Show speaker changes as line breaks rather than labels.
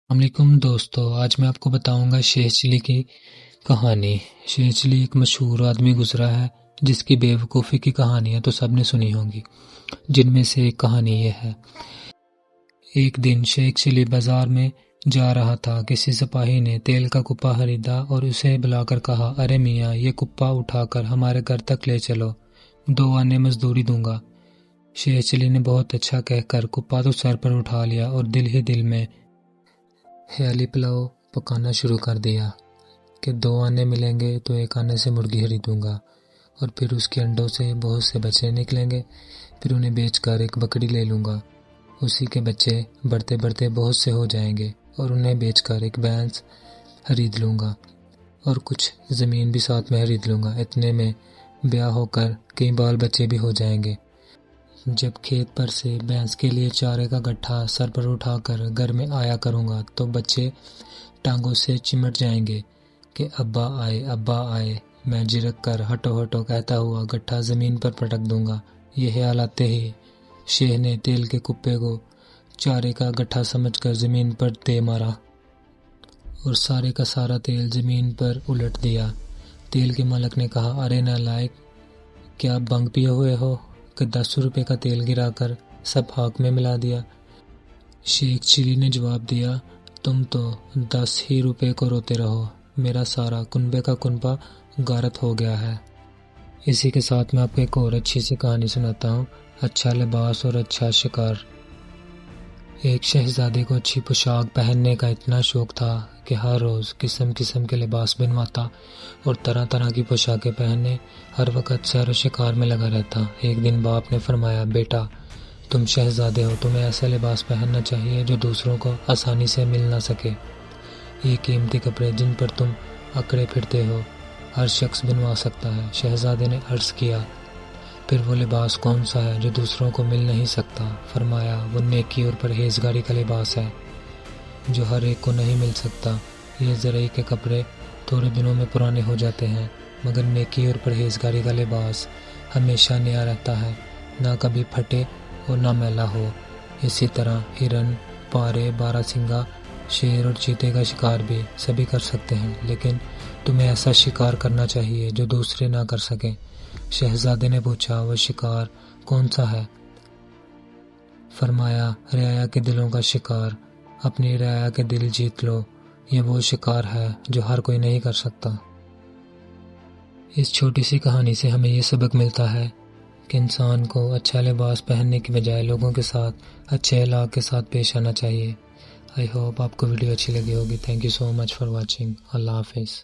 السلام علیکم دوستو، آج میں آپ کو بتاؤں گا شیخ چلی کی کہانی۔ شیخ چلی ایک مشہور آدمی گزرا ہے جس کی بے وقوفی کی کہانیاں تو سب نے سنی ہوں گی، جن میں سے ایک کہانی یہ ہے۔ ایک دن شیخ چلی بازار میں جا رہا تھا۔ کسی سپاہی نے تیل کا کپا خریدا اور اسے بلا کر کہا، ارے میاں، یہ کپا اٹھا کر ہمارے گھر تک لے چلو، 2 آنے مزدوری دوں گا۔ شیخ چلی نے بہت اچھا کہہ کر کپا تو سر پر اٹھا لیا اور دل ہی دل میں خیالی پلاؤ پکانا شروع کر دیا کہ 2 آنے ملیں گے تو 1 آنے سے مرغی خریدوں گا، اور پھر اس کے انڈوں سے بہت سے بچے نکلیں گے، پھر انہیں بیچ کر 1 بکری لے لوں گا، اسی کے بچے بڑھتے بڑھتے بہت سے ہو جائیں گے اور انہیں بیچ کر 1 بھینس خرید لوں گا اور کچھ زمین بھی ساتھ میں خرید لوں گا۔ اتنے میں بیاہ ہو کر کئی بال بچے بھی ہو جائیں گے۔ جب کھیت پر سے بھینس کے لیے چارے کا گٹھا سر پر اٹھا کر گھر میں آیا کروں گا تو بچے ٹانگوں سے چمٹ جائیں گے کہ ابا آئے، ابا آئے۔ میں جھرک کر ہٹو ہٹو کہتا ہوا گٹھا زمین پر پٹک دوں گا۔ یہ خیال آتے ہی شیخ نے تیل کے کپے کو چارے کا گٹھا سمجھ کر زمین پر دے مارا اور سارے کا سارا تیل زمین پر الٹ دیا۔ تیل کے مالک نے کہا، ارے نالائق، کیا بھنگ پیے ہوئے ہو کہ 10 روپے کا تیل گرا کر سب خاک میں ملا دیا؟ شیخ چلی نے جواب دیا، تم تو 10 ہی روپے کو روتے رہو، میرا سارا کنبے کا کنبہ غارت ہو گیا ہے۔ اسی کے ساتھ میں آپ کو ایک اور اچھی سی کہانی سناتا ہوں، اچھا لباس اور اچھا شکار۔ ایک شہزادے کو اچھی پوشاک پہننے کا اتنا شوق تھا کہ ہر روز قسم قسم کے لباس بنواتا اور طرح طرح کی پوشاکیں پہننے ہر وقت سیر و شکار میں لگا رہتا۔ ایک دن باپ نے فرمایا، بیٹا، تم شہزادے ہو، تمہیں ایسا لباس پہننا چاہیے جو دوسروں کو آسانی سے مل نہ سکے۔ یہ قیمتی کپڑے جن پر تم اکڑے پھرتے ہو ہر شخص بنوا سکتا ہے۔ شہزادے نے عرض کیا، پھر وہ لباس کون سا ہے جو دوسروں کو مل نہیں سکتا؟ فرمایا، وہ نیکی اور پرہیزگاری کا لباس ہے جو ہر ایک کو نہیں مل سکتا۔ یہ زرعی کے کپڑے تھوڑے دنوں میں پرانے ہو جاتے ہیں، مگر نیکی اور پرہیزگاری کا لباس ہمیشہ نیا رہتا ہے، نہ کبھی پھٹے اور نہ میلا ہو۔ اسی طرح ہرن، پارے، باراسنگا، شیر اور چیتے کا شکار بھی سبھی کر سکتے ہیں، لیکن تمہیں ایسا شکار کرنا چاہیے جو دوسرے نہ کر سکیں۔ شہزادے نے پوچھا، وہ شکار کون سا ہے؟ فرمایا، رعایا کے دلوں کا شکار۔ اپنی رعایا کے دل جیت لو، یہ وہ شکار ہے جو ہر کوئی نہیں کر سکتا۔ اس چھوٹی سی کہانی سے ہمیں یہ سبق ملتا ہے کہ انسان کو اچھا لباس پہننے کی بجائے لوگوں کے ساتھ اچھے اخلاق کے ساتھ پیش آنا چاہیے۔ آئی ہوپ آپ کو ویڈیو اچھی لگی ہوگی۔ Thank you so much for watching. اللہ حافظ۔